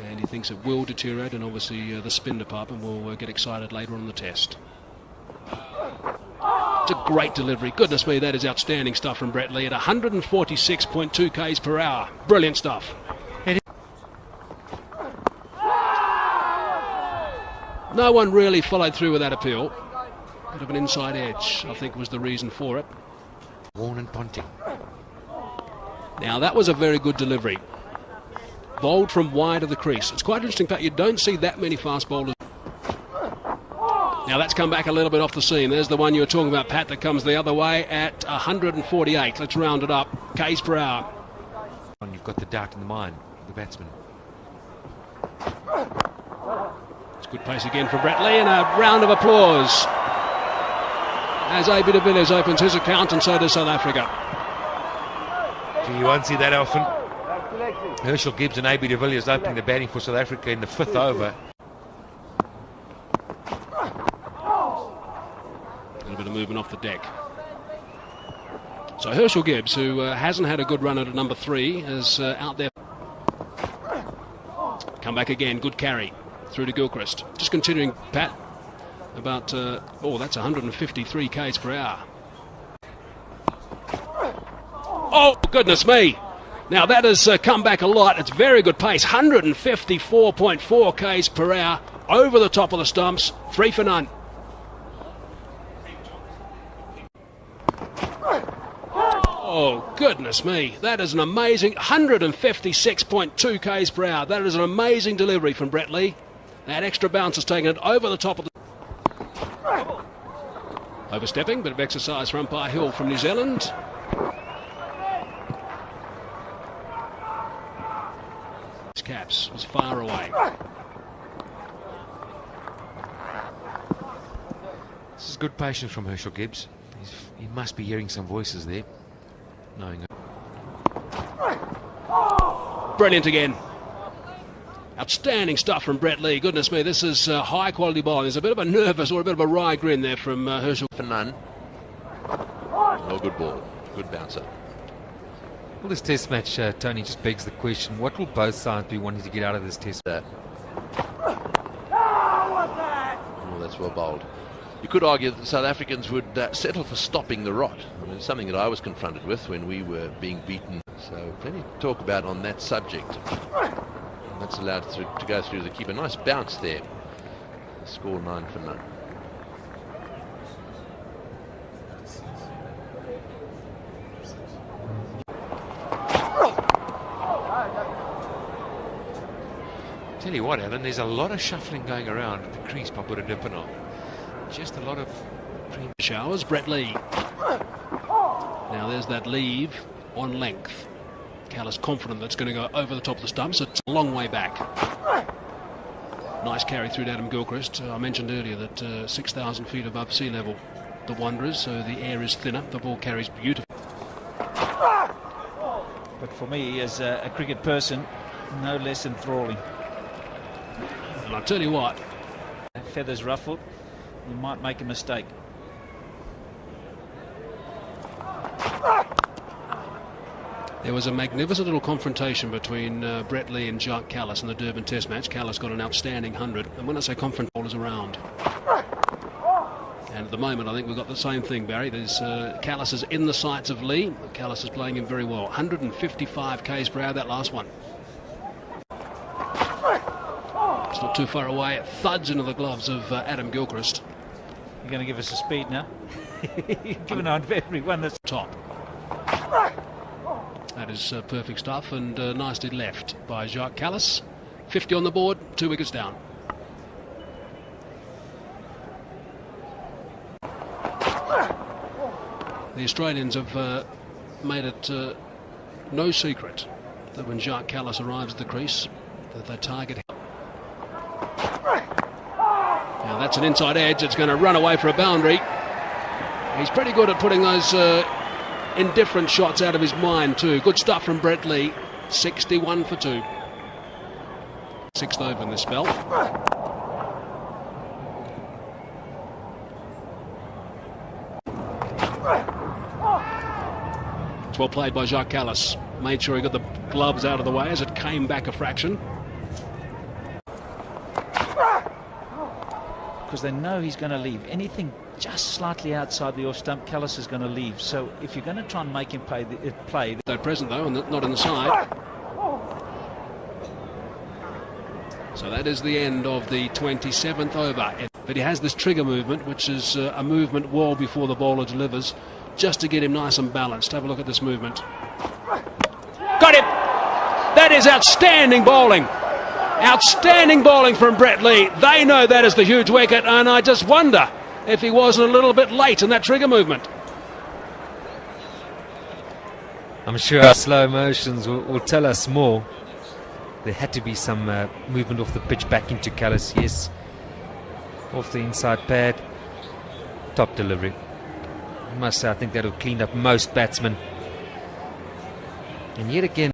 and he thinks it will deteriorate, and obviously the spin department will get excited later on in the test. It's a great delivery. Goodness me, that is outstanding stuff from Brett Lee at 146.2 k's per hour. Brilliant stuff. No one really followed through with that appeal. Bit of an inside edge, I think, was the reason for it. Warren and Ponting. Now that was a very good delivery. Bowled from wide of the crease. It's quite interesting, Pat, you don't see that many fast bowlers. Now that's come back a little bit off the seam. There's the one you were talking about, Pat, that comes the other way at 148. Let's round it up. K's per hour. You've got the doubt in the mind of the batsman. It's good pace again from Brett Lee, and a round of applause as AB de Villiers opens his account, and so does South Africa. Gee, you won't see that often. Herschel Gibbs and AB de Villiers opening the batting for South Africa in the 5th over. A little bit of movement off the deck. So Herschel Gibbs, who hasn't had a good run at number 3, is out there. Come back again, good carry through to Gilchrist. Just continuing, Pat, about, that's 153 k's per hour. Oh, goodness me. Now that has come back a lot. It's very good pace. 154.4 k's per hour over the top of the stumps. 3 for none. Oh, goodness me. That is an amazing 156.2 k's per hour. That is an amazing delivery from Brett Lee. That extra bounce has taken it over the top of the... Overstepping, bit of exercise for umpire Hill from New Zealand. His caps was far away. This is good patience from Herschel Gibbs. He must be hearing some voices there. Knowing it. Brilliant again. Outstanding stuff from Brett Lee. Goodness me, this is high quality bowling. There's a bit of a nervous or a bit of a wry grin there from Herschel. For none. Oh, good ball. Good bouncer. Well, this test match, Tony, just begs the question, what will both sides be wanting to get out of this test? Oh, that's well bowled. You could argue that the South Africans would settle for stopping the rot. I mean, it's something that I was confronted with when we were being beaten. So plenty to talk about on that subject. And that's allowed to go through the keeper. Nice bounce there. Score 9 for none. Tell you what, Alan, there's a lot of shuffling going around at the crease by Buddha-Dipano. Just a lot of showers. Brett Lee. Now there's that leave on length. Callis confident that's going to go over the top of the stumps. It's a long way back. Nice carry through to Adam Gilchrist. I mentioned earlier that 6,000 feet above sea level, the Wanderers, so the air is thinner. The ball carries beautifully. But for me, as a cricket person, no less enthralling. And I'll tell you what. Feathers ruffled. You might make a mistake. There was a magnificent little confrontation between Brett Lee and Jacques Kallis in the Durban Test match. Kallis got an outstanding 100, and when I say confront, ball is around. And at the moment, I think we've got the same thing, Barry. There's Kallis is in the sights of Lee. Kallis is playing him very well. 155 k's per hour, that last one. It's not too far away. It thuds into the gloves of Adam Gilchrist. You're going to give us a speed now? Given on everyone that's top. That is perfect stuff, and nicely left by Jacques Kallis. 50 on the board, 2 wickets down. The Australians have made it no secret that when Jacques Kallis arrives at the crease, that they target him. Now that's an inside edge. It's going to run away for a boundary. He's pretty good at putting those indifferent shots out of his mind too. Good stuff from Brett Lee. 61 for 2. 6th over in this spell. It's well played by Jacques Kallis. Made sure he got the gloves out of the way as it came back a fraction. because they know he's going to leave. Anything just slightly outside the off stump, Callis is going to leave. So if you're going to try and make him play. They're present though, and not on the side. So that is the end of the 27th over. But he has this trigger movement, which is a movement well before the bowler delivers, just to get him nice and balanced. Have a look at this movement. Got him! That is outstanding bowling. Outstanding bowling from Brett Lee. They know that is the huge wicket, and I just wonder if he wasn't a little bit late in that trigger movement. I'm sure our slow motions will tell us more. There had to be some movement off the pitch back into Callis, yes. Off the inside pad. Top delivery. I must say, I think that will clean up most batsmen. And yet again,